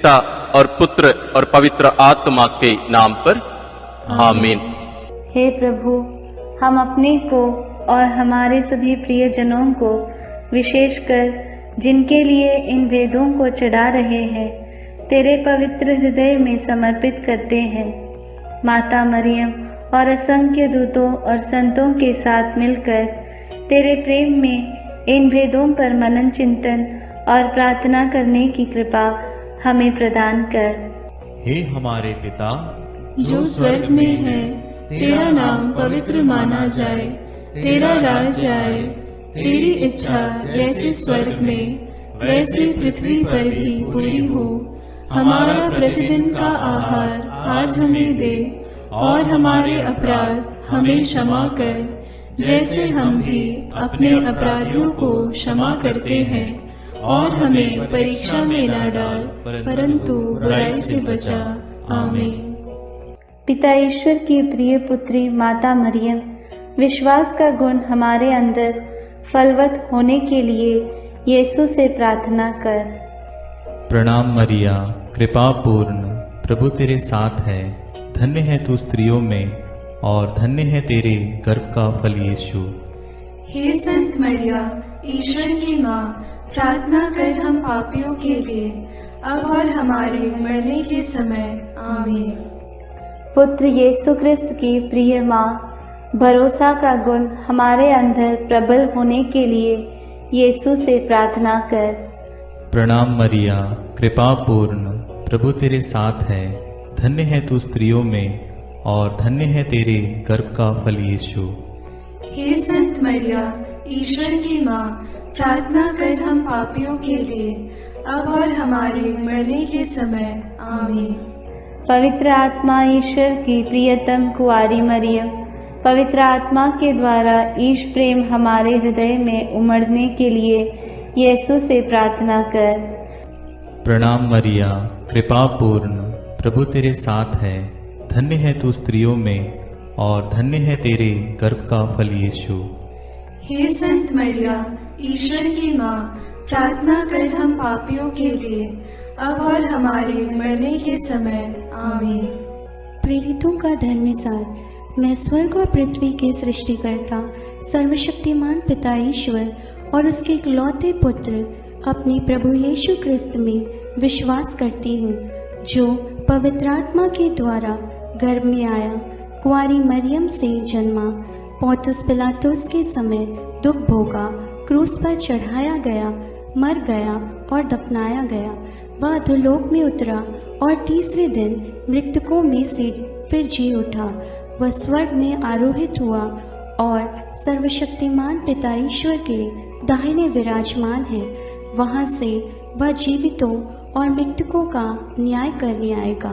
पिता और पुत्र और पवित्र आत्मा के नाम पर आमीन। हे प्रभु, हम अपने को और हमारे सभी प्रियजनों को, विशेषकर जिनके लिए इन वेदों को चढ़ा रहे हैं, तेरे पवित्र हृदय में समर्पित करते हैं। माता मरियम और असंख्य दूतों और संतों के साथ मिलकर तेरे प्रेम में इन भेदों पर मनन चिंतन और प्रार्थना करने की कृपा हमें प्रदान कर। हे हमारे पिता जो स्वर्ग में है, तेरा नाम पवित्र माना जाए, तेरा राज्य आए, तेरी इच्छा जैसे स्वर्ग में वैसे पृथ्वी पर भी पूरी हो। हमारा प्रतिदिन का आहार आज हमें दे, और हमारे अपराध हमें क्षमा कर, जैसे हम भी अपने अपराधियों को क्षमा करते हैं, और हमें परीक्षा में न डाल, परंतु बुराई से बचा। आमीन। पिता ईश्वर की प्रिय पुत्री माता मरियम, विश्वास का गुण हमारे अंदर फलवत होने के लिए यीशु से प्रार्थना कर। प्रणाम मरिया, कृपा पूर्ण, प्रभु तेरे साथ है। धन्य है तू स्त्रियों में, और धन्य है तेरे गर्भ का फल यीशु। हे संत मरिया, ईश्वर की माँ, प्रार्थना कर हम पापियों के लिए, अब और हमारे मरने के समय। आमीन। पुत्र यीशु क्रिस्त की प्रिय माँ, भरोसा का गुण हमारे अंदर प्रबल होने के लिए यीशु से प्रार्थना कर। प्रणाम मरिया, कृपा पूर्ण, प्रभु तेरे साथ है। धन्य है तू स्त्रियों में, और धन्य है तेरे गर्भ का फल यीशु। हे संत मरिया, ईश्वर की माँ, प्रार्थना कर हम पापियों के लिए, अब और हमारे मरने के समय। आमीन। पवित्र आत्मा ईश्वर की प्रियतम कुंवारी मरियम, पवित्र आत्मा के द्वारा ईश प्रेम हमारे हृदय में उमड़ने के लिए यीशु से प्रार्थना कर। प्रणाम मरिया, कृपा पूर्ण, प्रभु तेरे साथ है। धन्य है तू स्त्रियों में, और धन्य है तेरे गर्भ का फल यीशु। हे संत मरिया, ईश्वर की माँ, प्रार्थना कर हम पापियों के लिए, अब और हमारे मरने के समय। आमीन। प्रेरितों का धर्मसार। मैं स्वर्ग और पृथ्वी के सृष्टिकर्ता सर्वशक्तिमान पिता ईश्वर और उसके इकलौते पुत्र अपने प्रभु यीशु क्रिस्त में विश्वास करती हूँ, जो पवित्र आत्मा के द्वारा गर्भ में आया, कुंवारी मरियम से जन्मा, पौंतुस पिलातुस के समय दुख भोगा, क्रूस पर चढ़ाया गया, मर गया और दफनाया गया। वह अधोलोक में उतरा और तीसरे दिन मृतकों में से फिर जी उठा। वह स्वर्ग में आरोहित हुआ और सर्वशक्तिमान पिता ईश्वर के दाहिने विराजमान है। वहाँ से वह जीवितों और मृतकों का न्याय करने आएगा।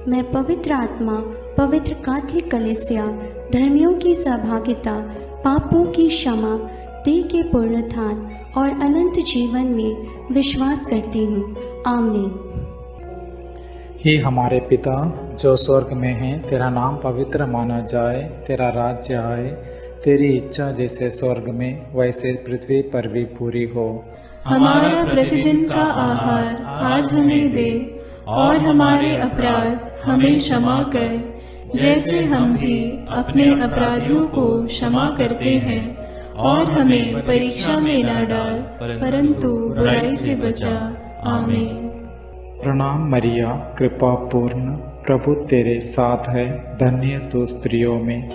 मैं पवित्र आत्मा, पवित्र कैथोलिक कलीसिया, धर्मियों की सहभागिता, पापों की क्षमा, देह के पुनरुत्थान और अनंत जीवन में विश्वास करती हूँ। आमीन। हे हमारे पिता जो स्वर्ग में है, तेरा नाम पवित्र माना जाए, तेरा राज्य आए, तेरी इच्छा जैसे स्वर्ग में वैसे पृथ्वी पर भी पूरी हो। हमारा प्रतिदिन का आहार आज हमें दे, और हमारे अपराध हमें क्षमा कर, जैसे हम भी अपने अपराधियों को क्षमा करते हैं, और हमें परीक्षा में न डाल, परंतु बुराई से बचा। आमीन। प्रणाम मरिया, कृपा पूर्ण, प्रभु तेरे साथ है। धन्य तू स्त्रियों में,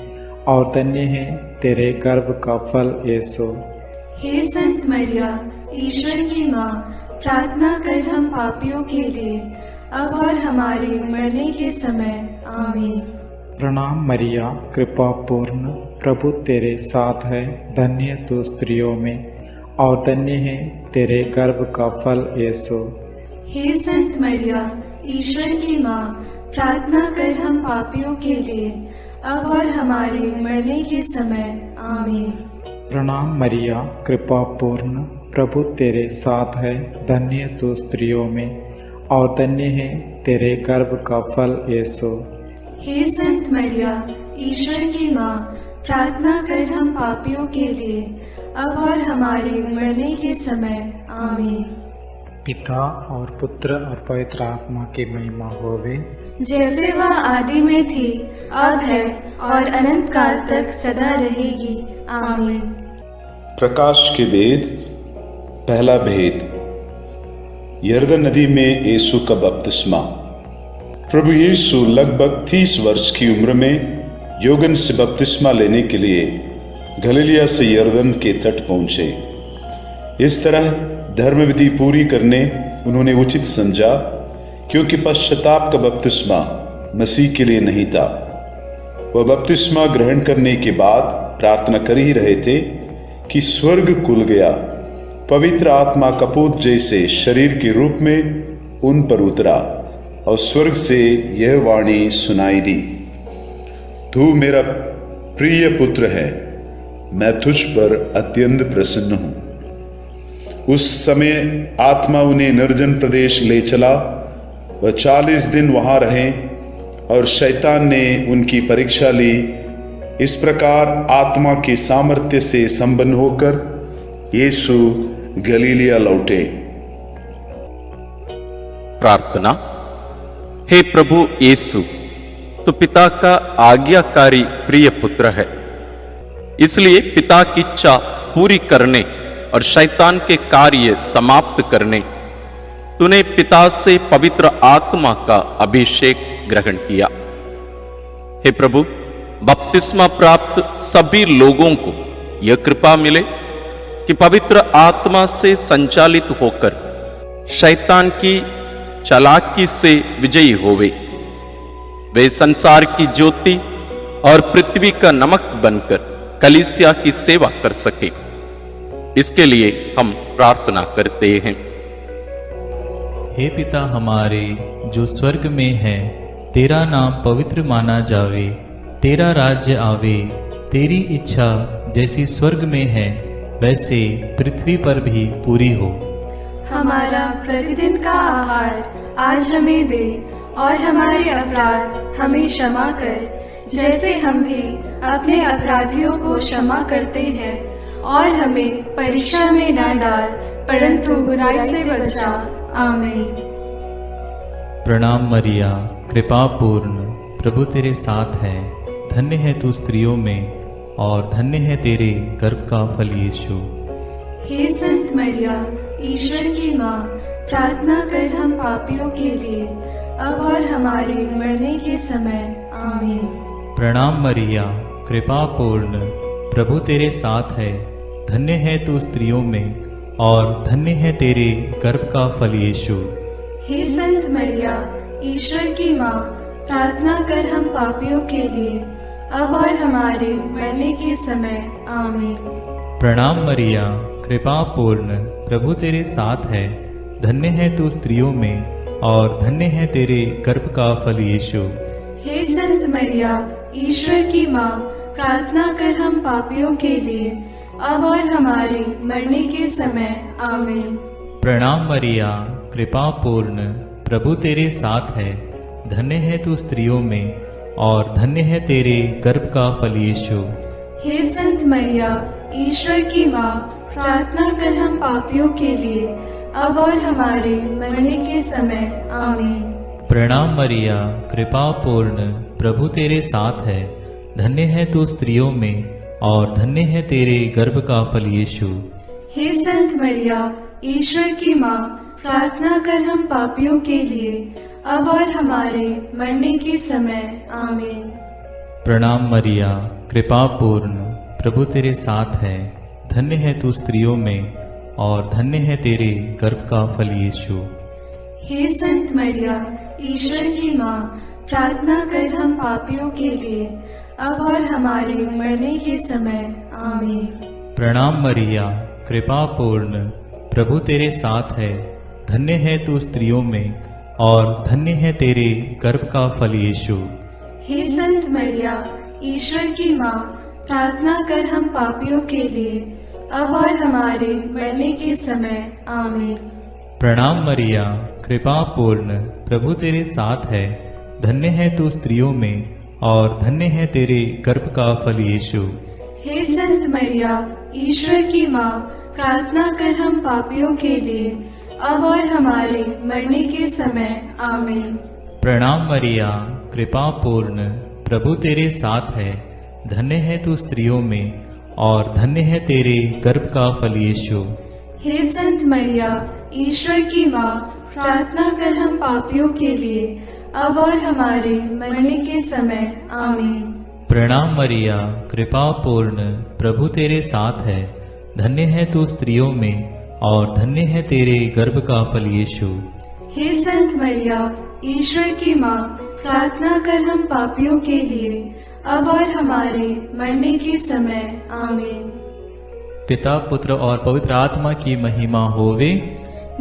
और धन्य है तेरे गर्भ का फल यीशु। हे संत मरिया, ईश्वर की माँ, प्रार्थना कर हम पापियों के लिए, अब और हमारे मरने के समय। आमीन। प्रणाम मरिया, कृपा पूर्ण, प्रभु तेरे साथ है। धन्य तू स्त्रियों में, और धन्य है तेरे गर्भ का फल यीशु। हे संत मरिया, ईश्वर की माँ, प्रार्थना कर हम पापियों के लिए, अब और हमारे मरने के समय। आमीन। प्रणाम मरिया, कृपा पूर्ण, प्रभु तेरे साथ है। धन्य तू स्त्रियों में, और धन्य है तेरे गर्भ का फल यीशु। हे संत मरिया, ईश्वर की माँ, प्रार्थना कर हम पापियों के लिए, अब और हमारे मरने के समय। आमीन। पिता और पुत्र और पवित्र आत्मा की महिमा होवे, जैसे वह आदि में थी, अब है और अनंत काल तक सदा रहेगी। आमीन। प्रकाश के वेद। पहला भेद, यरदन नदी में यीशु का बपतिस्मा। प्रभु यीशु लगभग 30 वर्ष की उम्र में योगन से बपतिस्मा लेने के लिए गलीलिया से यरदन के तट पहुंचे। इस तरह धर्मविधि पूरी करने उन्होंने उचित समझा, क्योंकि पश्चाताप का बपतिस्मा मसीह के लिए नहीं था। वह बपतिस्मा ग्रहण करने के बाद प्रार्थना कर ही रहे थे कि स्वर्ग खुल गया, पवित्र आत्मा कपूत जैसे शरीर के रूप में उन पर उतरा और स्वर्ग से यह वाणी सुनाई दी, तू मेरा प्रिय पुत्र है, मैं तुझ पर अत्यंत प्रसन्न हूं। उस समय आत्मा उन्हें निर्जन प्रदेश ले चला। वह 40 दिन वहां रहे और शैतान ने उनकी परीक्षा ली। इस प्रकार आत्मा के सामर्थ्य से संपन्न होकर यीशु गलीलिया लौटे। प्रार्थना। हे प्रभु यीशु, तो पिता का आज्ञाकारी प्रिय पुत्र है, इसलिए पिता की इच्छा पूरी करने और शैतान के कार्य समाप्त करने तूने पिता से पवित्र आत्मा का अभिषेक ग्रहण किया। हे प्रभु, बपतिस्मा प्राप्त सभी लोगों को यह कृपा मिले कि पवित्र आत्मा से संचालित होकर शैतान की चालाकी से विजयी होवे। वे संसार की ज्योति और पृथ्वी का नमक बनकर कलीसिया की सेवा कर सके, इसके लिए हम प्रार्थना करते हैं। हे पिता हमारे जो स्वर्ग में है, तेरा नाम पवित्र माना जावे, तेरा राज्य आवे, तेरी इच्छा जैसी स्वर्ग में है वैसे पृथ्वी पर भी पूरी हो। हमारा प्रतिदिन का आहार आज हमें दे, और हमारे अपराध हमें क्षमा कर, जैसे हम भी अपने अपराधियों को क्षमा करते हैं, और हमें परीक्षा में न डाल, परंतु बुराई से बचा। आमीन। प्रणाम मरिया, कृपा पूर्ण, प्रभु तेरे साथ है, धन्य है तू स्त्रियों में और धन्य है तेरे गर्भ का फल यीशु। हे संत मरिया, ईश्वर की माँ, प्रार्थना कर हम पापियों के लिए, अब और हमारे मरने के समय। आमीन। प्रणाम मरिया, कृपा पूर्ण, प्रभु तेरे साथ है, धन्य है तू स्त्रियों में और धन्य है तेरे गर्भ का फल यीशु। हे संत मरिया, ईश्वर की माँ, प्रार्थना कर हम पापियों के लिए, अब और हमारे मरने के समय। आमीन। प्रणाम मरिया, कृपा पूर्ण, प्रभु तेरे साथ है, धन्य है तू स्त्रियों में और धन्य है तेरे गर्भ का फल यीशु। हे संत मरिया, ईश्वर की माँ, प्रार्थना कर हम पापियों के लिए, अब और हमारे मरने के समय। आमीन। प्रणाम मरिया, कृपा पूर्ण, प्रभु तेरे साथ है, धन्य है तू स्त्रियों में और धन्य है तेरे गर्भ का फल यीशु। हे संत मरिया, ईश्वर की माँ, प्रार्थना कर हम पापियों के लिए, अब और हमारे मरने के समय। आमीन। प्रणाम मरिया, कृपा पूर्ण, प्रभु तेरे साथ है, धन्य है तू स्त्रियों में और धन्य है तेरे गर्भ का फल यीशु। हे संत मरिया, ईश्वर की माँ, प्रार्थना कर हम पापियों के लिए, अब और हमारे मरने के समय। आमीन। प्रणाम मरिया, कृपा पूर्ण, प्रभु तेरे साथ है, धन्य है तू स्त्रियों में और धन्य है तेरे गर्भ का फल यीशु। हे संत मरिया, ईश्वर की माँ, प्रार्थना कर हम पापियों के लिए, अब और हमारे मरने के समय। आमीन। प्रणाम मरिया, कृपा पूर्ण, प्रभु तेरे साथ है, धन्य है तू स्त्रियों में और धन्य है तेरे गर्भ का फल यीशु। हे संत मरिया, ईश्वर की माँ, प्रार्थना कर हम पापियों के लिए, अब और हमारे मरने के समय। आमीन। प्रणाम मरिया, कृपा पूर्ण, प्रभु तेरे साथ है, धन्य है तू स्त्रियों में और धन्य है तेरे गर्भ का फल यीशु। हे संत मरिया, ईश्वर की माँ, प्रार्थना कर हम पापियों के लिए, अब और हमारे मरने के समय आमीन। प्रणाम मरिया, कृपा पूर्ण, प्रभु तेरे साथ है। धन्य है तू स्त्रियों में और धन्य है तेरे गर्भ का फल यीशु। हे संत मरिया, ईश्वर की माँ, प्रार्थना कर हम पापियों के लिए, अब और हमारे मरने के समय आमीन। प्रणाम मरिया, कृपा पूर्ण, प्रभु तेरे साथ है। धन्य है तू स्त्रियों में और धन्य है तेरे गर्भ का फल यीशु। हे संत मरिया, ईश्वर की माँ, प्रार्थना कर हम पापियों के लिए, अब और हमारे मरने के समय आमीन। पिता, पुत्र और पवित्र आत्मा की महिमा होवे,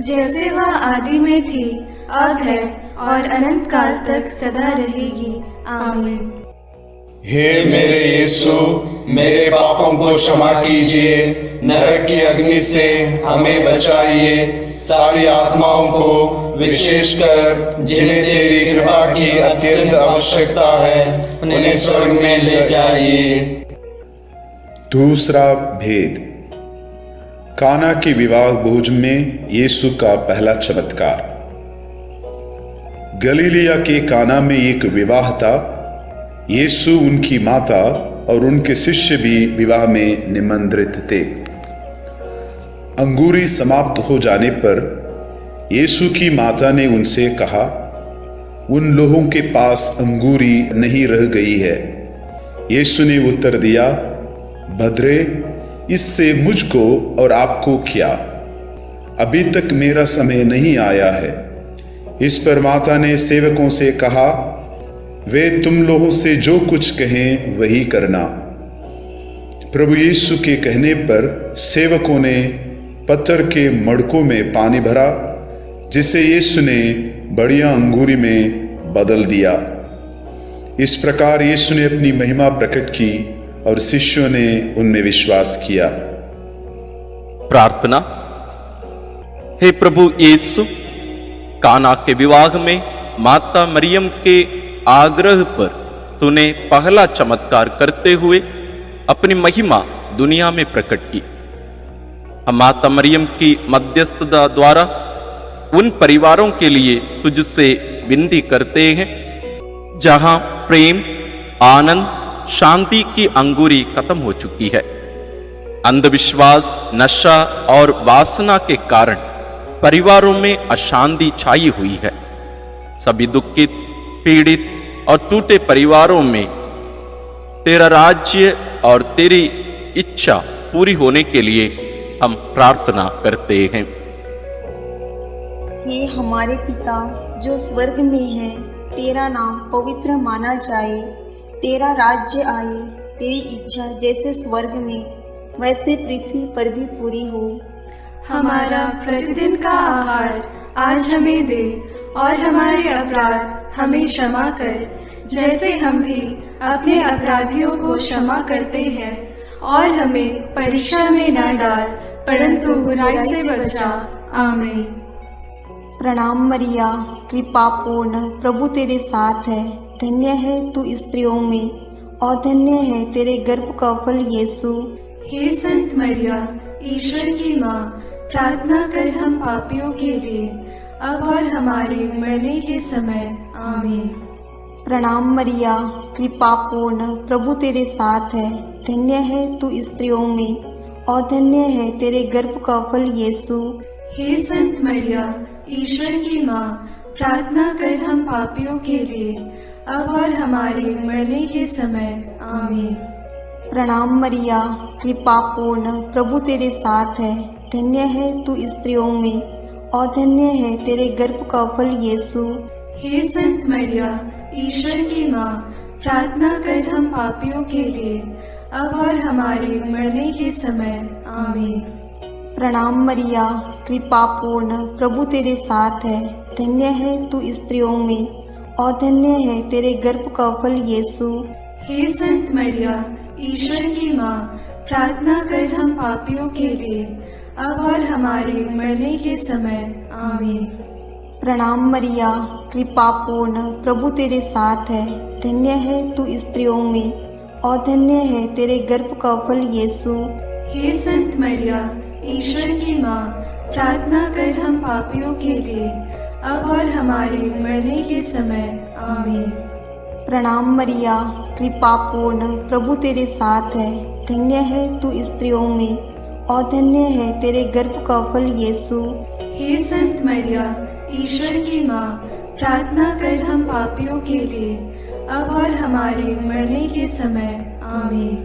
जैसे वह आदि में थी, अब है और अनंत काल तक सदा रहेगी आमीन। हे मेरे यीशु, मेरे पापों को क्षमा कीजिए, नरक की अग्नि से हमें बचाइए, सारी आत्माओं को, विशेषकर जिन्हें तेरी कृपा की अत्यंत आवश्यकता है, उन्हें स्वर्ग में ले जाइए। दूसरा भेद, काना के विवाह भोज में यीशु का पहला चमत्कार। गलीलिया के काना में एक विवाह था। यीशु, उनकी माता और उनके शिष्य भी विवाह में निमंत्रित थे। अंगूरी समाप्त हो जाने पर यीशु की माता ने उनसे कहा, उन लोगों के पास अंगूरी नहीं रह गई है। यीशु ने उत्तर दिया, भद्रे, इससे मुझको और आपको क्या? अभी तक मेरा समय नहीं आया है। इस पर माता ने सेवकों से कहा, वे तुम लोगों से जो कुछ कहें वही करना। प्रभु यीशु के कहने पर सेवकों ने पत्थर के मड़कों में पानी भरा, जिसे यीशु ने बढ़िया अंगूरी में बदल दिया। इस प्रकार यीशु ने अपनी महिमा प्रकट की और शिष्यों ने उनमें विश्वास किया। प्रार्थना। हे प्रभु यीशु, काना के विवाह में माता मरियम के आग्रह पर तूने पहला चमत्कार करते हुए अपनी महिमा दुनिया में प्रकट की। हम माता मरियम की मध्यस्थता द्वारा उन परिवारों के लिए तुझसे विनती करते हैं जहां प्रेम, आनंद, शांति की अंगूरी खत्म हो चुकी है। अंधविश्वास, नशा और वासना के कारण परिवारों में अशांति छाई हुई है। सभी दुखित, पीड़ित और टूटे परिवारों में तेरा राज्य और तेरी इच्छा पूरी होने के लिए हम प्रार्थना करते हैं। हे हमारे पिता जो स्वर्ग में है, तेरा नाम पवित्र माना जाए, तेरा राज्य आए, तेरी इच्छा जैसे स्वर्ग में वैसे पृथ्वी पर भी पूरी हो। हमारा प्रतिदिन का आहार आज हमें दे और हमारे अपराध हमें क्षमा कर, जैसे हम भी अपने अपराधियों को क्षमा करते हैं, और हमें परीक्षा में न डाल, परंतु बुराई से बचा। आमीन। प्रणाम मरिया, कृपा पूर्ण, प्रभु तेरे साथ है। धन्य है तू स्त्रियों में और धन्य है तेरे गर्भ का फल यीशु। हे संत मरिया, ईश्वर की माँ, प्रार्थना कर हम पापियों के लिए, अब और हमारे मरने के समय। आमीन। प्रणाम मरिया, कृपा पूर्ण, प्रभु तेरे साथ है। धन्य है तू स्त्रियों में और धन्य है तेरे गर्भ का फल यीशु। हे संत मरिया, ईश्वर की माँ, प्रार्थना कर हम पापियों के लिए, अब और हमारे मरने के समय। आमीन। प्रणाम मरिया, कृपा पूर्ण, प्रभु तेरे साथ है। धन्य है तू स्त्रियों में और धन्य है तेरे गर्भ का फल यीशु। हे संत मरिया, ईश्वर की माँ, प्रार्थना कर हम पापियों के लिए, अब और हमारे मरने के समय। आमीन। प्रणाम मरिया, कृपा पूर्ण, प्रभु तेरे साथ है। धन्य है तू स्त्रियों में और धन्य है तेरे गर्भ का फल यीशु। हे संत मरिया, ईश्वर की माँ, प्रार्थना कर हम पापियों के लिए, अब और हमारे मरने के समय। आमीन। प्रणाम मरिया, कृपा पूर्ण, प्रभु तेरे साथ है। धन्य है तू स्त्रियों में और धन्य है तेरे गर्भ का फल यीशु। हे संत मरिया, ईश्वर की माँ, प्रार्थना कर हम पापियों के लिए, अब और हमारे मरने के समय। आमीन। प्रणाम मरिया, कृपा पूर्ण, प्रभु तेरे साथ है। धन्य है तू स्त्रियों में और धन्य है तेरे गर्भ का फल यीशु। हे संत मरिया, ईश्वर की माँ, प्रार्थना कर हम पापियों के लिए, अब और हमारे मरने के समय। आमीन।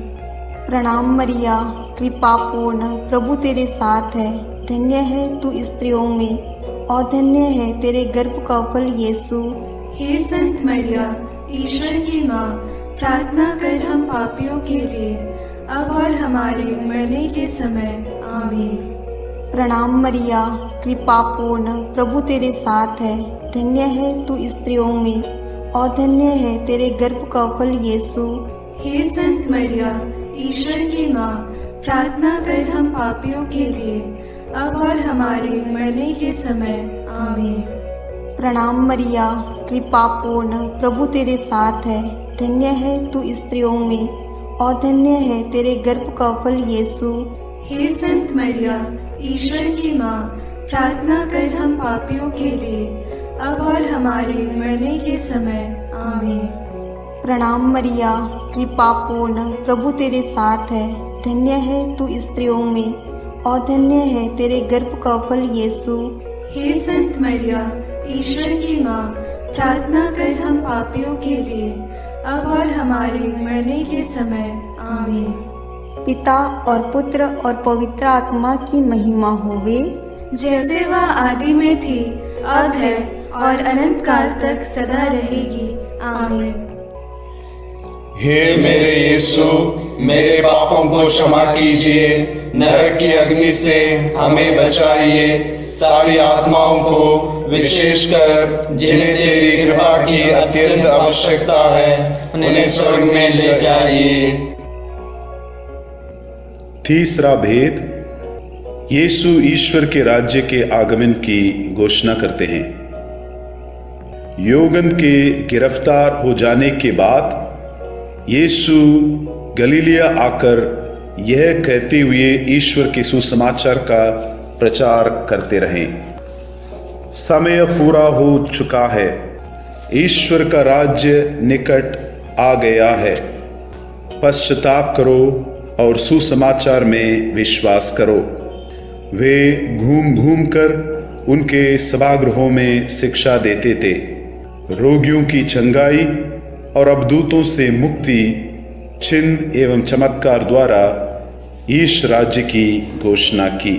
प्रणाम मरिया, कृपा पूर्ण, प्रभु तेरे साथ है। धन्य है तू स्त्रियों में और धन्य है तेरे गर्भ का फल यीशु। हे संत मरिया, ईश्वर की माँ, प्रार्थना कर हम पापियों के लिए, अब और हमारे मरने के समय। आमीन। प्रणाम मरिया, कृपा पूर्ण, प्रभु तेरे साथ है। धन्य है तू स्त्रियों में और धन्य है तेरे गर्भ का फल यीशु। हे संत मरिया, ईश्वर की माँ, प्रार्थना कर हम पापियों के लिए, अब और हमारे मरने के समय। आमीन। प्रणाम मरिया, कृपा पूर्ण, प्रभु तेरे साथ है। धन्य है तू स्त्रियों में और धन्य है तेरे गर्भ का फल यीशु। हे संत मरिया, ईश्वर की माँ, प्रार्थना कर हम पापियों के लिए, अब और हमारे मरने के समय। आमीन। प्रणाम मरिया, कृपा पूर्ण, प्रभु तेरे साथ है। धन्य है तू स्त्रियों में और धन्य है तेरे गर्भ का फल यीशु। हे संत मरिया, ईश्वर की माँ, प्रार्थना कर हम पापियों के लिए, अब और हमारे मरने के समय। आमीन। पिता और पुत्र और पवित्र आत्मा की महिमा होवे, जैसे वह आदि में थी, अब है और अनंत काल तक सदा रहेगी। आमीन। हे मेरे यीशु, मेरे पापों को क्षमा कीजिए, नरक की अग्नि से हमें बचाइए, सारी आत्माओं को, विशेषकर जिन्हें तेरी कृपा की अत्यंत आवश्यकता है, उन्हें स्वर्ग में ले जाइए। तीसरा भेद, यीशु ईश्वर के राज्य के आगमन की घोषणा करते हैं। योगन के गिरफ्तार हो जाने के बाद यीशु गलीलिया आकर यह कहते हुए ईश्वर के सुसमाचार का प्रचार करते रहे, समय पूरा हो चुका है, ईश्वर का राज्य निकट आ गया है, पश्चाताप करो और सुसमाचार में विश्वास करो। वे घूम घूम कर उनके सभागृहों में शिक्षा देते थे, रोगियों की चंगाई और अवधूतों से मुक्ति, चिन्ह एवं चमत्कार द्वारा ईश राज्य की घोषणा की।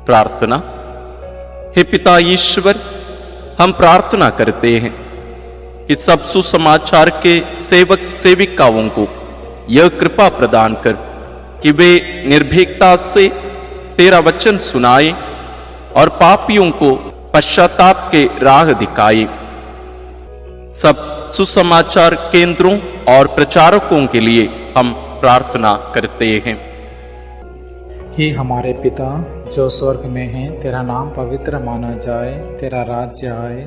प्रार्थना। हे पिता ईश्वर, हम प्रार्थना करते हैं कि सब सुसमाचार के सेवक सेविकाओं को यह कृपा प्रदान कर कि वे निर्भीकता से तेरा वचन सुनाए और पापियों को पश्चाताप के राह दिखाए। सब सुसमाचार केंद्रों और प्रचारकों के लिए हम प्रार्थना करते हैं। हे हमारे पिता जो स्वर्ग में है, तेरा नाम पवित्र माना जाए, तेरा राज्य आए,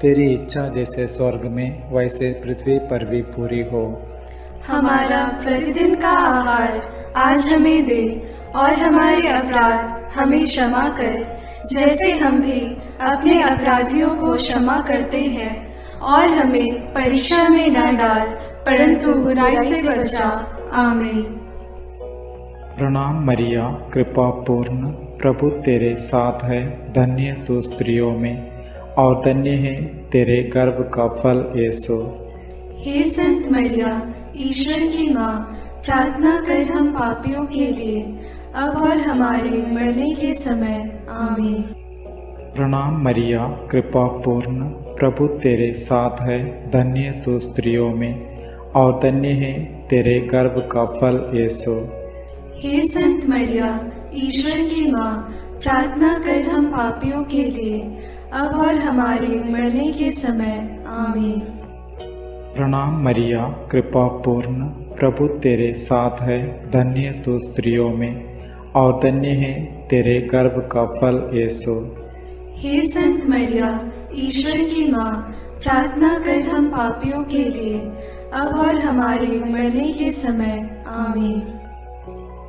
तेरी इच्छा जैसे स्वर्ग में वैसे पृथ्वी पर भी पूरी हो। हमारा प्रतिदिन का आहार आज हमें दे और हमारे अपराध हमें क्षमा कर, जैसे हम भी अपने अपराधियों को क्षमा करते हैं, और हमें परीक्षा में न डाल परंतु बुराई से बचा। आमीन। प्रणाम मरिया, कृपा पूर्ण, प्रभु तेरे साथ है। धन्य तू स्त्रियों में और धन्य है तेरे गर्भ का फल यीशु। हे संत मरिया, ईश्वर की माँ, प्रार्थना कर हम पापियों के लिए, अब और हमारे मरने के समय। आमीन। प्रणाम मरिया, कृपा पूर्ण, प्रभु तेरे साथ है। धन्य तू स्त्रियों में और धन्य है तेरे गर्भ का फल यीशु। हे संत मरिया, ईश्वर की माँ, प्रार्थना कर हम पापियों के लिए, अब और हमारे मरने के समय। आमीन। प्रणाम मरिया, कृपा पूर्ण, प्रभु तेरे साथ है। धन्य तू स्त्रियों में और धन्य है तेरे गर्भ का फल यीशु। हे संत मरिया, ईश्वर की माँ, प्रार्थना कर हम पापियों के लिए, अब और हमारे मरने के समय। आमीन।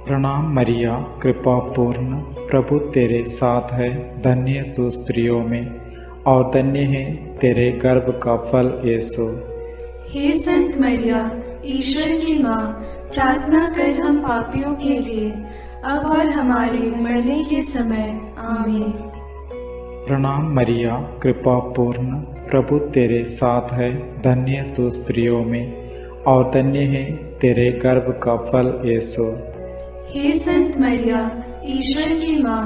प्रणाम मरिया, कृपा पूर्ण, प्रभु तेरे साथ है, धन्य तू स्त्रियों में और धन्य है तेरे गर्भ का फल यीशु। हे संत मरिया, ईश्वर की माँ, प्रार्थना कर हम पापियों के लिए, अब और हमारे मरने के समय। आमीन। प्रणाम मरिया, कृपा पूर्ण, प्रभु तेरे साथ है, धन्य तू स्त्रियों में और धन्य है तेरे गर्भ का फल यीशु। हे संत मरिया, ईश्वर की माँ,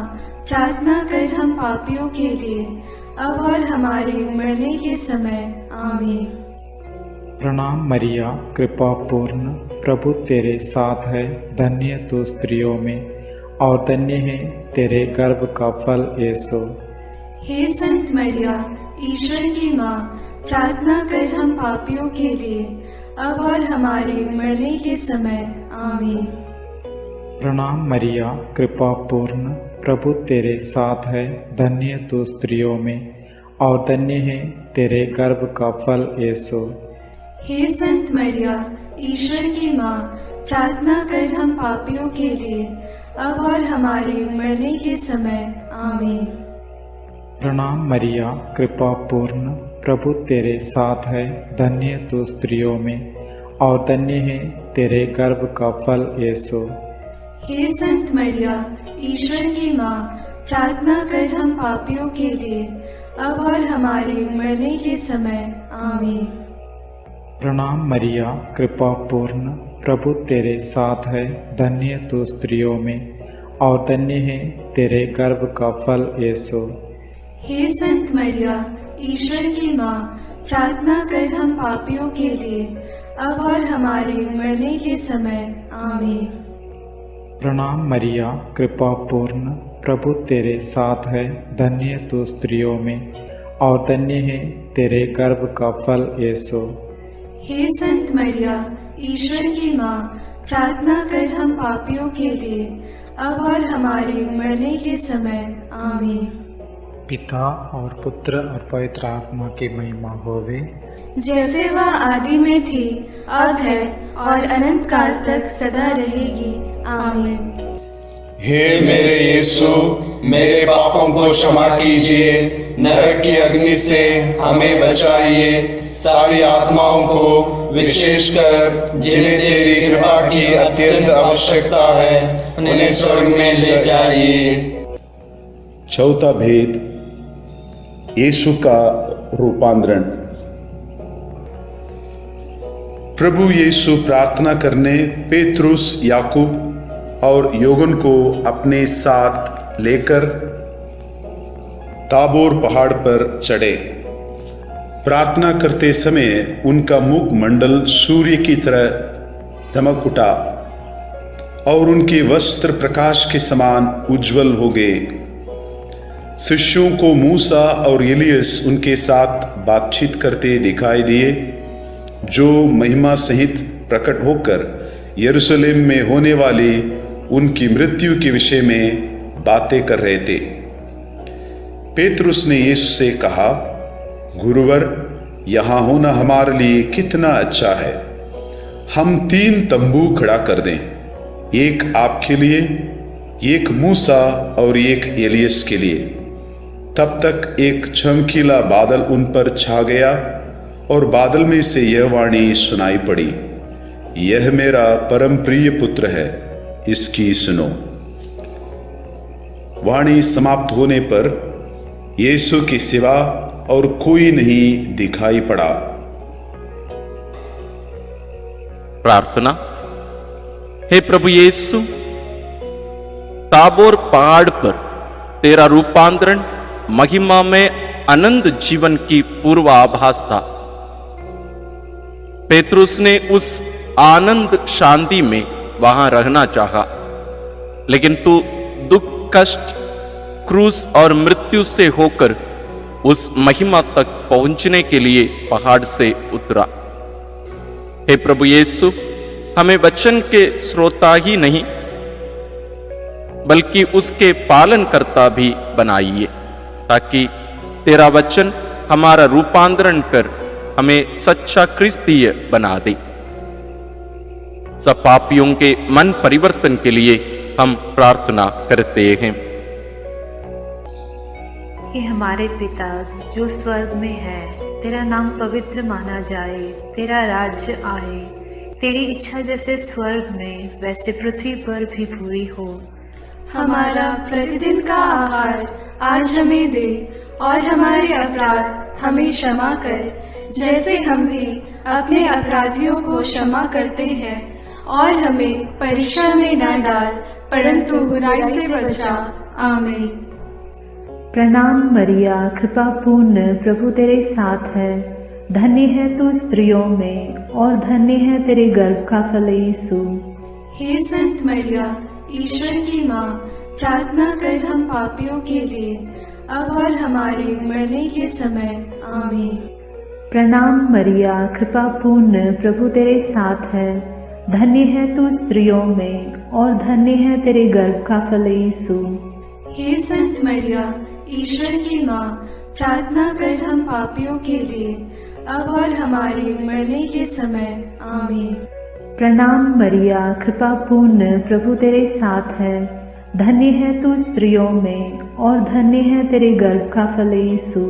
प्रार्थना कर हम पापियों के लिए, अब और हमारे मरने के समय। आमीन। प्रणाम मरिया, कृपा पूर्ण, प्रभु तेरे साथ है, धन्य तू स्त्रियों में और धन्य है तेरे गर्भ का फल यीशु। हे संत मरिया, ईश्वर की माँ, प्रार्थना कर हम पापियों के लिए, अब और हमारे मरने के समय। आमीन। प्रणाम मरिया, कृपा पूर्ण, प्रभु तेरे साथ है, धन्य तू स्त्रियों में और धन्य है तेरे गर्भ का फल यीशु। हे संत मरिया, ईश्वर की माँ, प्रार्थना कर हम पापियों के लिए, अब और हमारे मरने के समय। आमीन। प्रणाम मरिया, कृपा पूर्ण, प्रभु तेरे साथ है, धन्य तू स्त्रियों में और धन्य है तेरे गर्भ का फल यीशु। हे संत मरिया, ईश्वर की माँ, प्रार्थना कर हम पापियों के लिए, अब और हमारे मरने के समय। आमीन। प्रणाम मरिया, कृपा पूर्ण, प्रभु तेरे साथ है, धन्य तू स्त्रियों में और धन्य है तेरे गर्भ का फल यीशु। हे संत मरिया, ईश्वर की माँ, प्रार्थना कर हम पापियों के लिए, अब और हमारे मरने के समय। आमीन। प्रणाम मरिया, कृपा पूर्ण, प्रभु तेरे साथ है, धन्य तू स्त्रियों में और धन्य है तेरे गर्भ का फल यीशु। हे संत मरिया, ईश्वर की माँ, प्रार्थना कर हम पापियों के लिए, अब और हमारे मरने के समय। आमीन। पिता और पुत्र और पवित्र आत्मा की महिमा होवे, जैसे वह आदि में थी, अब है और अनंत काल तक सदा रहेगी। आमीन। हे मेरे यीशु, मेरे पापों को क्षमा कीजिए, नरक की अग्नि से हमें बचाइए, सारी आत्माओं को विशेषकर जिन्हें तेरी कृपा की अत्यंत आवश्यकता है, उन्हें स्वर्ग में ले जाइए। चौथा भेद, यीशु का रूपांतरण। प्रभु यीशु प्रार्थना करने पेतरुस, याकूब और योगन को अपने साथ लेकर ताबोर पहाड़ पर चढ़े। प्रार्थना करते समय उनका मुख मंडल सूर्य की तरह दमक उठा और उनके वस्त्र प्रकाश के समान उज्जवल हो गए। शिष्यों को मूसा और एलियस उनके साथ बातचीत करते दिखाई दिए, जो महिमा सहित प्रकट होकर यरूशलेम में होने वाली उनकी मृत्यु के विषय में बातें कर रहे थे। पेतरुस ने यीशु से कहा, गुरुवर, यहाँ होना हमारे लिए कितना अच्छा है। हम 3 तंबू खड़ा कर दें, एक आपके लिए, एक मूसा और एक एलियस के लिए। तब तक एक चमकीला बादल उन पर छा गया और बादल में से यह वाणी सुनाई पड़ी, यह मेरा परम प्रिय पुत्र है, इसकी सुनो। वाणी समाप्त होने पर यीशु के सिवा और कोई नहीं दिखाई पड़ा। प्रार्थना। हे प्रभु यीशु, ताबोर पहाड़ पर तेरा रूपांतरण महिमा में अनंत जीवन की पूर्वाभास था। पेतरुस ने उस आनंद शांति में वहां रहना चाहा, लेकिन तू दुख, कष्ट, क्रूस और मृत्यु से होकर उस महिमा तक पहुंचने के लिए पहाड़ से उतरा। हे प्रभु यीशु, हमें वचन के श्रोता ही नहीं बल्कि उसके पालनकर्ता भी बनाइए, ताकि तेरा वचन हमारा रूपांतरण कर हमें सच्चा क्रिस्तीय बना दे। सब पापियों के मन परिवर्तन के लिए हम प्रार्थना करते हैं। हे हमारे पिता जो स्वर्ग में है, तेरा नाम पवित्र माना जाए, तेरा राज्य आए, तेरी इच्छा जैसे स्वर्ग में वैसे पृथ्वी पर भी पूरी हो। हमारा प्रतिदिन का आहार आज हमें दे, और हमारे अपराध हमें क्षमा कर, जैसे हम भी अपने अपराधियों को क्षमा करते हैं, और हमें परीक्षा में न डाल, परंतु बुराई से बचा। आमीन। प्रणाम मरिया, कृपा पूर्ण, प्रभु तेरे साथ है। धन्य है तू स्त्रियों में, और धन्य है तेरे गर्भ का फल यीशु। हे संत मरिया, ईश्वर की माँ, प्रार्थना कर हम पापियों के लिए, अब और हमारे मरने के समय। आमीन। प्रणाम मरिया, कृपा पूर्ण, प्रभु तेरे साथ है। धन्य है तू स्त्रियों में, और धन्य है तेरे गर्भ का फल यीशु। हे संत मरिया, ईश्वर की माँ, प्रार्थना कर हम पापियों के लिए, अब और हमारे मरने के समय। आमीन। प्रणाम मरिया, कृपा पूर्ण, प्रभु तेरे साथ है। धन्य है तू स्त्रियों में, और धन्य है तेरे गर्भ का फल यीशु।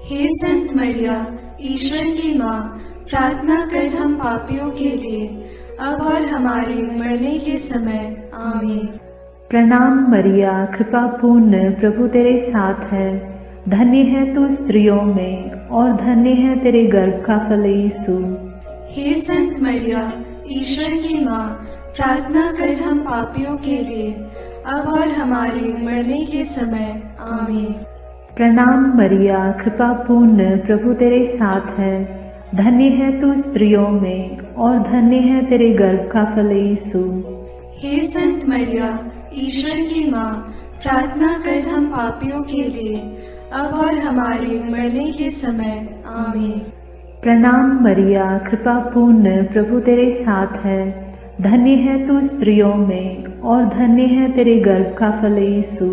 हे संत मरिया, ईश्वर की माँ, प्रार्थना कर हम पापियों के लिए, अब और हमारे मरने के समय। आमीन। प्रणाम मरिया, कृपा पूर्ण, प्रभु तेरे साथ है। धन्य है तू स्त्रियों में, और धन्य है तेरे गर्भ का फल यीशु। हे संत मरिया, ईश्वर की माँ, प्रार्थना कर हम पापियों के लिए, अब और हमारे मरने के समय। आमीन। प्रणाम मरिया, कृपा पूर्ण, प्रभु तेरे साथ है। धन्य है तू स्त्रियों में, और धन्य है तेरे गर्भ का फल यीशु। हे संत मरिया, ईश्वर की माँ, प्रार्थना कर हम पापियों के लिए, अब और हमारे मरने के समय। आमीन। प्रणाम मरिया, कृपा पूर्ण, प्रभु तेरे साथ है। धन्य है तू स्त्रियों में, और धन्य है तेरे गर्भ का फल यीशु।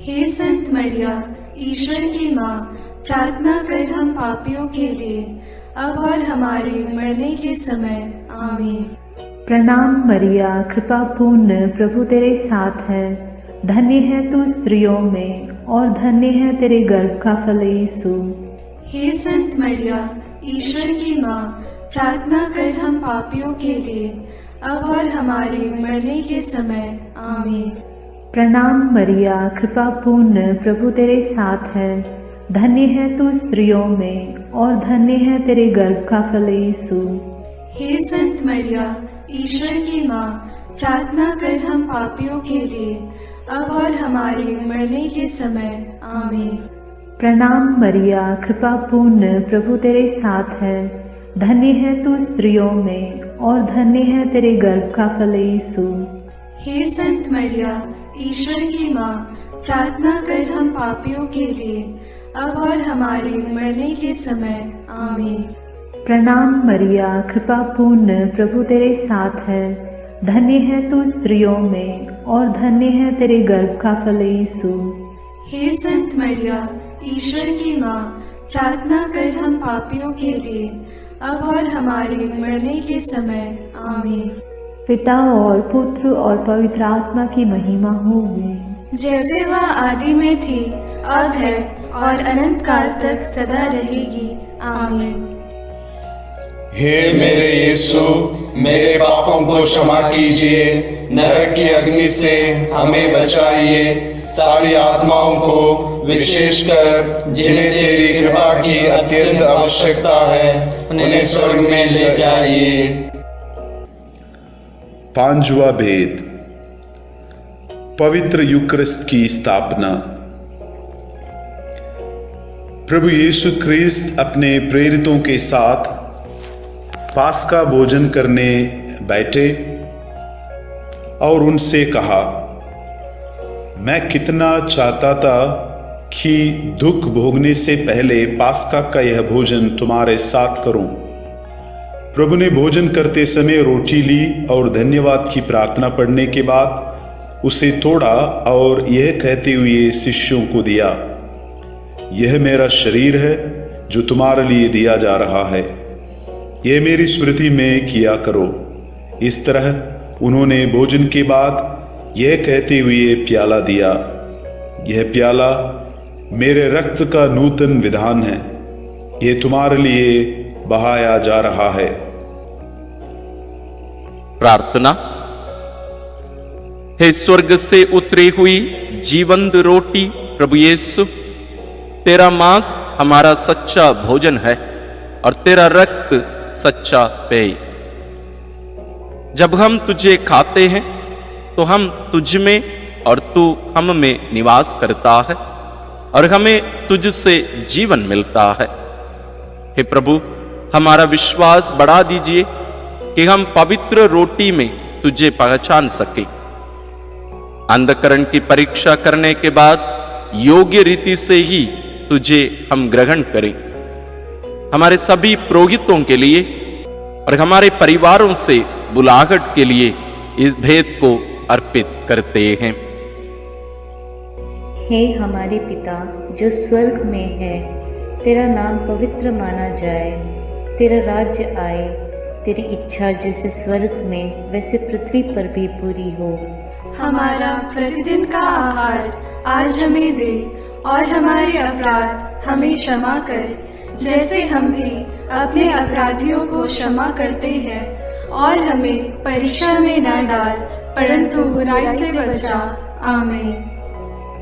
हे संत मरिया, ईश्वर की माँ, प्रार्थना कर हम पापियों के लिए, अब और हमारे मरने के समय। आमीन। प्रणाम मरिया, कृपा पूर्ण, प्रभु तेरे साथ है। धन्य है तू स्त्रियों में, और धन्य है तेरे गर्भ का फल यीशु। हे संत मरिया, ईश्वर की माँ, प्रार्थना कर हम पापियों के लिए, अब और हमारे मरने के समय। आमीन। प्रणाम मरिया, कृपा पूर्ण, प्रभु तेरे साथ है। धन्य है तू स्त्रियों में, और धन्य है तेरे गर्भ का फल यीशु। हे संत मरिया, ईश्वर की माँ, प्रार्थना कर हम पापियों के लिए, अब और हमारे मरने के समय। आमीन। प्रणाम मरिया, कृपा पूर्ण, प्रभु तेरे साथ है। धन्य है तू स्त्रियों में, और धन्य है तेरे गर्भ का फल यीशु। हे संत मरिया, ईश्वर की माँ, प्रार्थना कर हम पापियों के लिए, अब और हमारे मरने के समय। आमीन। प्रणाम मरिया, कृपा पूर्ण, प्रभु तेरे साथ है। धन्य है तू स्त्रियों में, और धन्य है तेरे गर्भ का फल यीशु। हे संत मरिया, ईश्वर की माँ, प्रार्थना कर हम पापियों के लिए, अब और हमारे मरने के समय। आमीन। पिता और पुत्र और पवित्र आत्मा की महिमा होगी, जैसे वह आदि में थी, अब है, और अनंत काल तक सदा रहेगी। आमीन। हे मेरे यीशु, मेरे पापों को क्षमा कीजिए, नरक की अग्नि से हमें बचाइए, सारी आत्माओं को, विशेषकर जिन्हें तेरी कृपा की अत्यंत आवश्यकता है, उन्हें स्वर्ग में ले जाइए। पांचवा भेद, पवित्र यूकरिस्त की स्थापना। प्रभु यीशु ख्रीस्त अपने प्रेरितों के साथ पास्का भोजन करने बैठे और उनसे कहा, मैं कितना चाहता था कि दुख भोगने से पहले पास्का का यह भोजन तुम्हारे साथ करूं। प्रभु ने भोजन करते समय रोटी ली और धन्यवाद की प्रार्थना पढ़ने के बाद उसे तोड़ा और यह कहते हुए शिष्यों को दिया, यह मेरा शरीर है जो तुम्हारे लिए दिया जा रहा है, यह मेरी स्मृति में किया करो। इस तरह उन्होंने भोजन के बाद यह कहते हुए प्याला दिया, यह प्याला मेरे रक्त का नूतन विधान है, ये तुम्हारे लिए बहाया जा रहा है। प्रार्थना। हे स्वर्ग से उतरी हुई जीवंत रोटी प्रभु यीशु, तेरा मांस हमारा सच्चा भोजन है और तेरा रक्त सच्चा पेय। जब हम तुझे खाते हैं तो हम तुझ में और तू हम में निवास करता है और हमें तुझसे जीवन मिलता है। हे प्रभु, हमारा विश्वास बढ़ा दीजिए कि हम पवित्र रोटी में तुझे पहचान सके। अंधकरण की परीक्षा करने के बाद योग्य रीति से ही तुझे हम ग्रहण करें। हमारे सभी पुरोहितों के लिए और हमारे परिवारों से बुलाहट के लिए इस भेद को अर्पित करते हैं। हे हमारे पिता जो स्वर्ग में है, तेरा नाम पवित्र माना जाए, तेरा राज्य आए, तेरी इच्छा जैसे स्वर्ग में वैसे पृथ्वी पर भी पूरी हो। हमारा प्रतिदिन का आहार आज हमें दे और हमारे अपराध हमें क्षमा कर, जैसे हम भी अपने अपराधियों को क्षमा करते हैं, और हमें परीक्षा में न डाल परंतु बुराई से बचा। आमीन।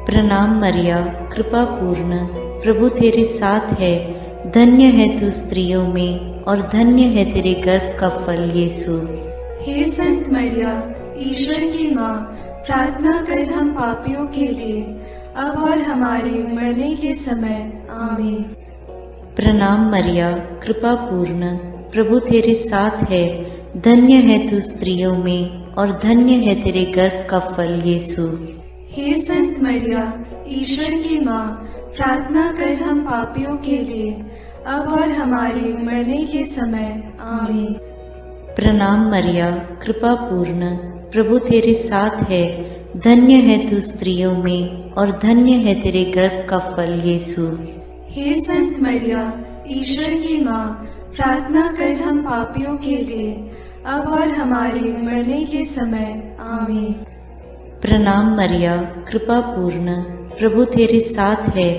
प्रणाम मरिया, कृपा पूर्ण, प्रभु तेरे साथ है, धन्य है तू स्त्रियों में और धन्य है तेरे गर्भ का फल यीशु। हे संत मरिया, ईश्वर की माँ, प्रार्थना कर हम पापियों के लिए, अब और हमारे मरने के समय। आमीन। प्रणाम मरिया, कृपा पूर्ण, प्रभु तेरे साथ है, धन्य है तू स्त्रियों में और धन्य है तेरे गर्भ का फल यीशु। हे संत मरिया, ईश्वर की माँ, प्रार्थना कर हम पापियों के लिए, अब और हमारे मरने के समय। आमीन। प्रणाम मरिया, कृपा पूर्ण, प्रभु तेरे साथ है, धन्य है तू स्त्रियों में और धन्य है तेरे गर्भ का फल यीशु। हे संत मरिया, ईश्वर की माँ, प्रार्थना कर हम पापियों के लिए, अब और हमारे मरने के समय। आमीन। प्रणाम मरिया, कृपा पूर्ण, प्रभु तेरे साथ है,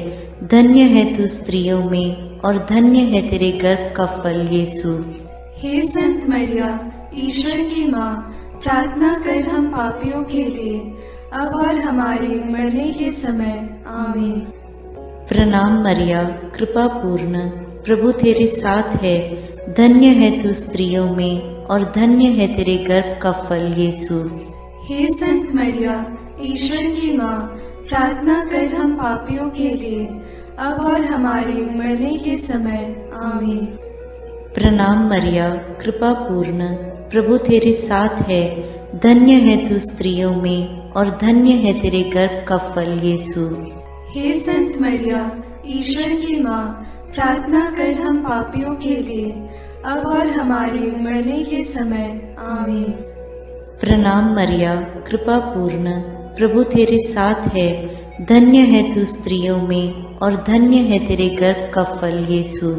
धन्य है तू स्त्रियों में और धन्य है तेरे गर्भ का फल यीशु। हे संत मरिया, ईश्वर की माँ, प्रार्थना कर हम पापियों के लिए, अब और हमारे मरने के समय। आमीन। प्रणाम मरिया, कृपा पूर्ण, प्रभु तेरे साथ है, धन्य है तू स्त्रियों में और धन्य है तेरे गर्भ का फल यीशु। हे संत मरिया, ईश्वर की माँ, प्रार्थना कर हम पापियों के लिए, अब और हमारे मरने के समय। आमीन। प्रणाम मरिया, कृपा पूर्ण, प्रभु तेरे साथ है, धन्य है तू स्त्रियों में और धन्य है तेरे गर्भ का फल यीशु। हे संत मरिया, ईश्वर की माँ, प्रार्थना कर हम पापियों के लिए, अब और हमारे मरने के समय। आमीन। प्रणाम मरिया, कृपा पूर्ण, प्रभु तेरे साथ है, धन्य है तू स्त्रियों में और धन्य है तेरे गर्भ का फल यीशु।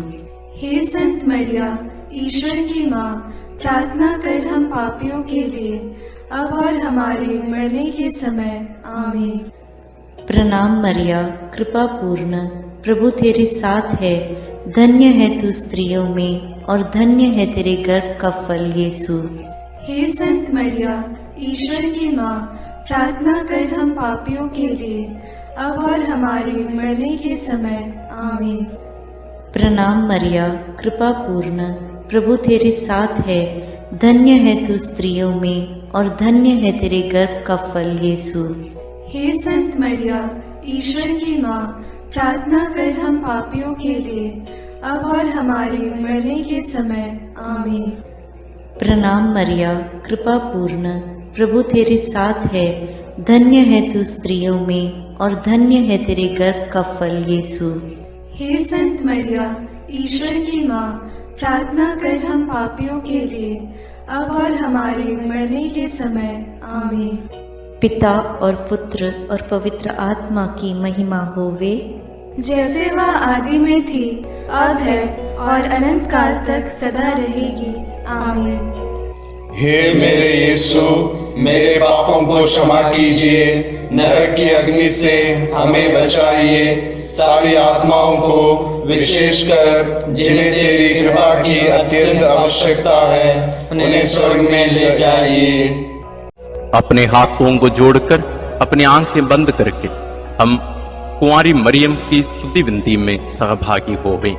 हे संत मरिया, ईश्वर की माँ, प्रार्थना कर हम पापियों के लिए, अब और हमारे मरने के समय। आमीन। प्रणाम मरिया, कृपा पूर्ण, प्रभु तेरे साथ है, धन्य है तू स्त्रियों में और धन्य है तेरे गर्भ का फल यीशु। हे संत मरिया, ईश्वर की माँ, प्रार्थना कर हम पापियों के लिए, अब और हमारे मरने के समय। आमीन। प्रणाम मरिया, कृपा पूर्ण, प्रभु तेरे साथ है, धन्य है तू स्त्रियों में और धन्य है तेरे गर्भ का फल यीशु। हे संत मरिया, ईश्वर की माँ, प्रार्थना कर हम पापियों के लिए, अब और हमारे मरने के समय। आमीन। प्रणाम मरिया, कृपा पूर्ण, प्रभु तेरे साथ है, धन्य है तू स्त्रियों में और धन्य है तेरे गर्भ का फल यीशु। हे संत मरिया, ईश्वर की माँ, प्रार्थना कर हम पापियों के लिए, अब और हमारे मरने के समय। आमीन। पिता और पुत्र और पवित्र आत्मा की महिमा होवे, जैसे वह आदि में थी, अब है और अनंत काल तक सदा रहेगी। आमीन। हे मेरे यीशु, मेरे पापों को क्षमा कीजिए, नरक की अग्नि से हमें बचाइए, सारी आत्माओं को विशेषकर जिन्हें तेरी कृपा की अत्यंत आवश्यकता है उन्हें स्वर्ग में ले जाइए। अपने हाथों को जोड़कर अपनी आंखें बंद करके हम कुंवारी मरियम की स्तुति विनती में सहभागी हो गए।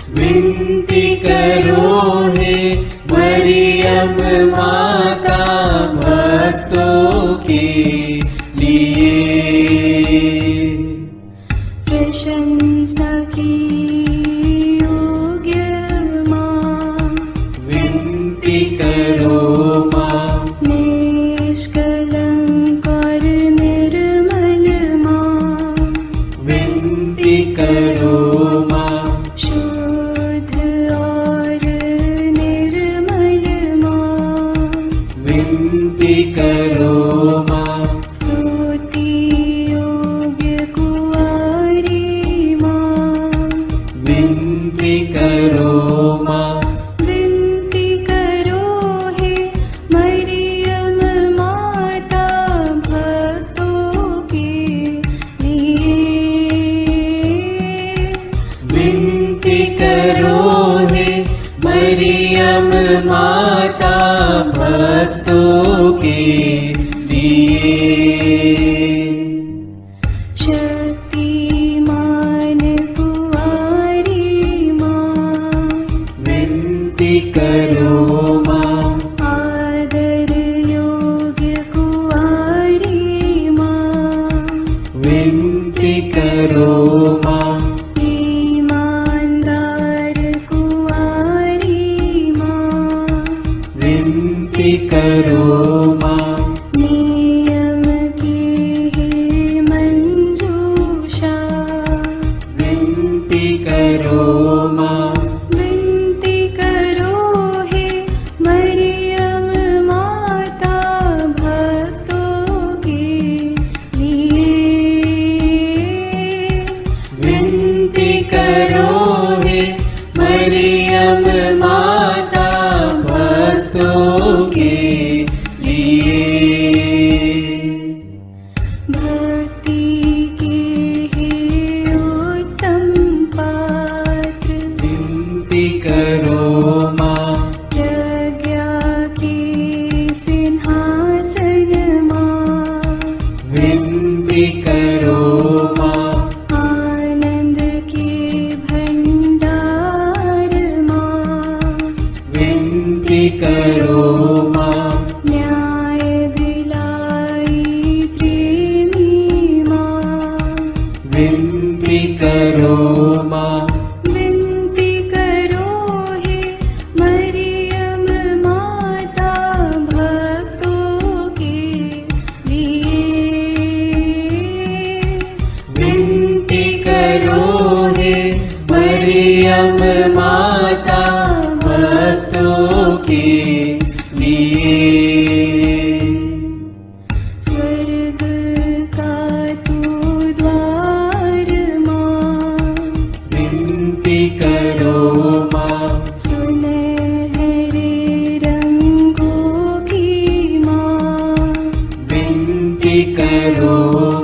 विनती करो हे मरियम माता। मरियम माता भक्तों के लिए। शक्तिमान कुंवारी माँ, विनती करो माँ। आदर योग्य कुंवारी माँ, विनती करो माँ। ईमानदार कुंवारी माँ, विनती करो माँ। नियम की है मंजूषा, विनती करो माँ। विनती करो हे मरियम माता भक्तों के लिए। विनती करो हे मरियम माता भक्तों के लिए। भक्ति के हे उत्तम पात्र, विनती करो माँ। प्रज्ञा के सिंहासन माँ, विनती करो माँ। आनंद के भंडार माँ, विनती करो माँ। न्याय दिलाई प्रेमी माँ, विनती करो माँ। विनती करो हे मरियम माता भक्तों के लिए। विनती करो हे मरियम माता भक्तों के लिए। स्वर्ग का तू द्वार माँ, विनती करो माँ। सुनहरे रंगों की माँ, विनती करो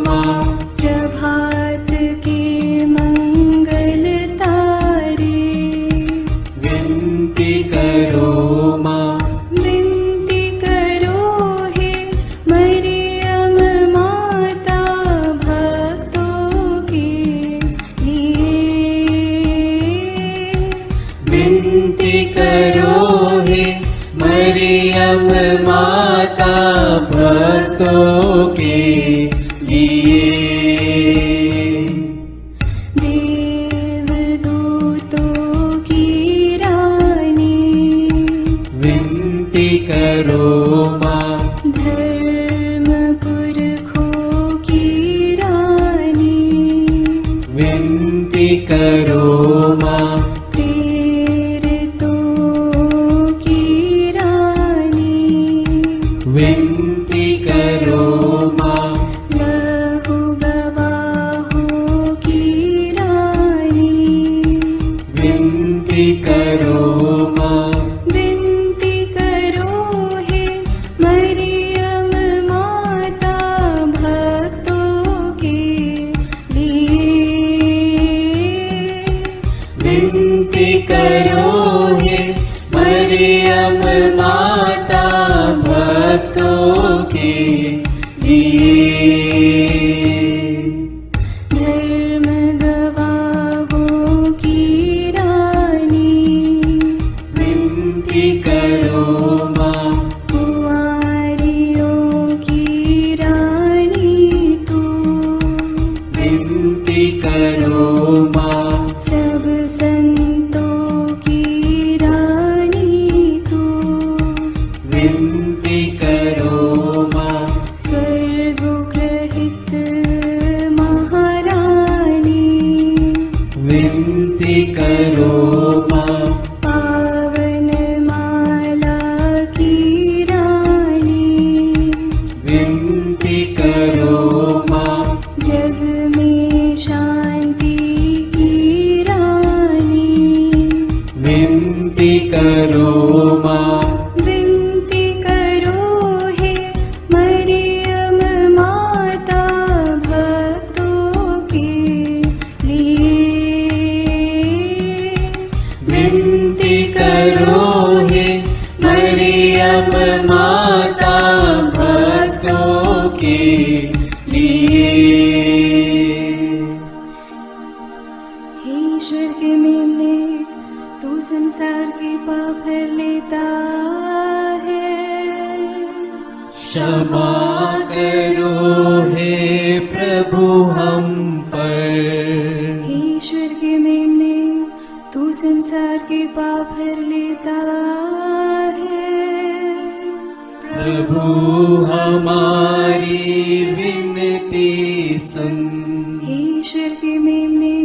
माँ। प्रभात के मंगल तारे, विनती करो माँ। विनती करो हे मरियम माता भक्तों के लिए। विनती करो हे मरियम माता भक्तों के लिए। देवदूतों की रानी, विनती करो माँ। धर्म पुरखों की रानी, विनती करो माँ। प्रेरितों की रानी, विनती करो माँ। लहू गवाहों की रानी, विनती करो माँ। विनती करो हे मरियम माता भक्तों के लिए। विनती करो हे मरियम माता भक्तों के लिए। धर्म गवाहों की रानी, विनती करो माँ। कुंवारियों की रानी तू, विनती करो माँ। सब संतों की रानी तू, विनती करो माँ। स्वर्गोग्रहित महारानी, विनती करो माँ। पावन माला की रानी, विनती करो माँ। जग में शांति की रानी, विनती करो माँ। विनती करो हे मरियम माता भक्तों के लिए। विनती करो हे पाप हर लेता है। क्षमा करो हे प्रभु हम पर। हे ईश्वर के मेमने, तू संसार के पाप हर लेता है। प्रभु हमारी विनती सुन। हे ईश्वर के मेमने,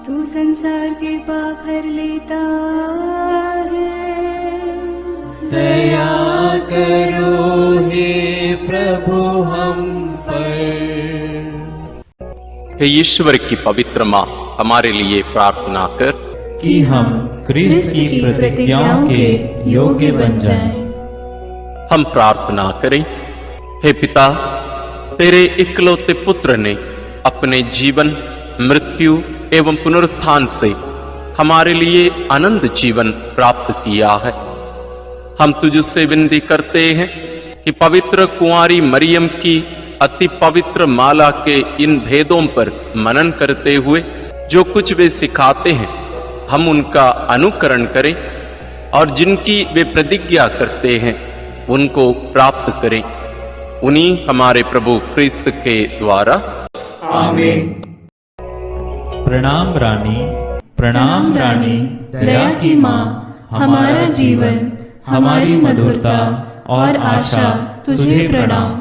तू संसार के पाप हर लेता है। दया करो हे प्रभु हम पर। हे ईश्वर की पवित्र माँ, हमारे लिए प्रार्थना कर कि हम क्रिस्त की प्रतिज्ञाओं के योग्य बन जाएं। हम प्रार्थना करें। हे पिता, तेरे इकलौते पुत्र ने अपने जीवन, मृत्यु एवं पुनरुत्थान से हमारे लिए अनंत जीवन प्राप्त किया है। हम तुझसे विनती करते हैं कि पवित्र कुंवारी मरियम की अति पवित्र माला के इन भेदों पर मनन करते हुए जो कुछ वे सिखाते हैं, हम उनका अनुकरण करें और जिनकी वे प्रतिज्ञा करते हैं उनको प्राप्त करें। उन्हीं हमारे प्रभु क्रिस्त के द्वारा। आमीन। प्रणाम रानी, प्रणाम रानी, दया की माँ, हमारा जीवन, हमारी मधुरता और आशा तुझे प्रणाम।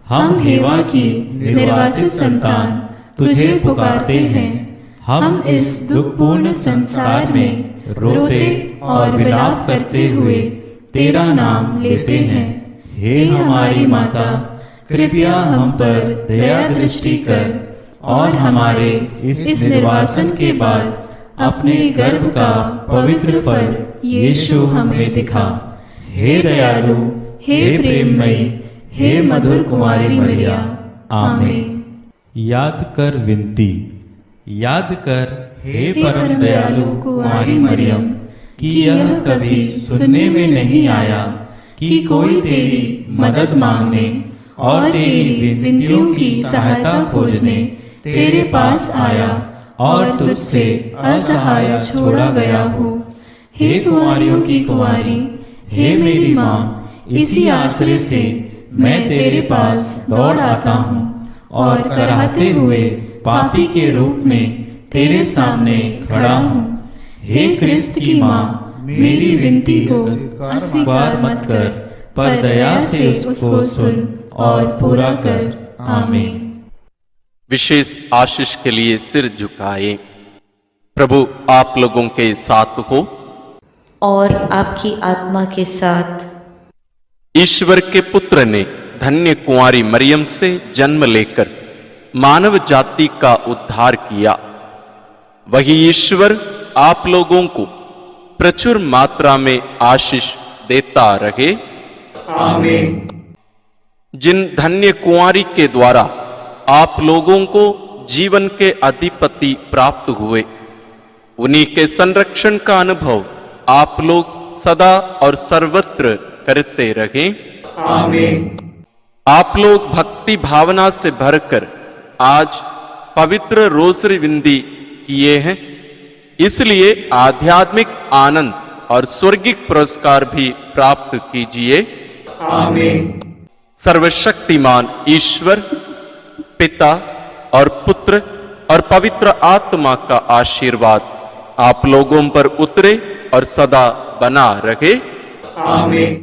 हम हेवा की निर्वासित संतान तुझे पुकारते हैं। हम इस दुखपूर्ण संसार में रोते और विलाप करते हुए तेरा नाम लेते हैं। हे हमारी माता, कृपया हम पर दया दृष्टि कर और हमारे इस निर्वासन के बाद अपने गर्भ का पवित्र फल यीशु हमें दिखा। हे दयालु, हे प्रेममयी, हे मधुर कुमारी मरिया। आमीन। याद कर विनती। याद कर हे परम दयालु कुमारी मरियम कि यह कभी सुनने में नहीं आया कि कोई तेरी मदद मांगने और तेरी विनतियों की सहायता खोजने तेरे पास आया और तुझसे असहाय छोड़ा गया हो। हे कुंवारियों की कुंवारी, हे मेरी माँ, इसी आश्रय से मैं तेरे पास दौड़ आता हूँ और कराहते हुए पापी के रूप में तेरे सामने खड़ा हूँ। हे क्रिस्त की माँ, मेरी विनती को अस्वीकार मत कर, पर दया से उसको सुन और पूरा कर। आमीन। विशेष आशीष के लिए सिर झुकाए। प्रभु आप लोगों के साथ हो और आपकी आत्मा के साथ। ईश्वर के पुत्र ने धन्य कुंवारी मरियम से जन्म लेकर मानव जाति का उद्धार किया। वही ईश्वर आप लोगों को प्रचुर मात्रा में आशीष देता रहे। आमीन। जिन धन्य कुंवारी के द्वारा आप लोगों को जीवन के अधिपति प्राप्त हुए, उन्हीं के संरक्षण का अनुभव आप लोग सदा और सर्वत्र करते रहें। आमीन। आप लोग भक्ति भावना से भरकर आज पवित्र रोसरी विनती किए हैं, इसलिए आध्यात्मिक आनंद और स्वर्गिक पुरस्कार भी प्राप्त कीजिए। आमीन। सर्वशक्तिमान ईश्वर पिता और पुत्र और पवित्र आत्मा का आशीर्वाद आप लोगों पर उतरे और सदा बना रहे। आमीन।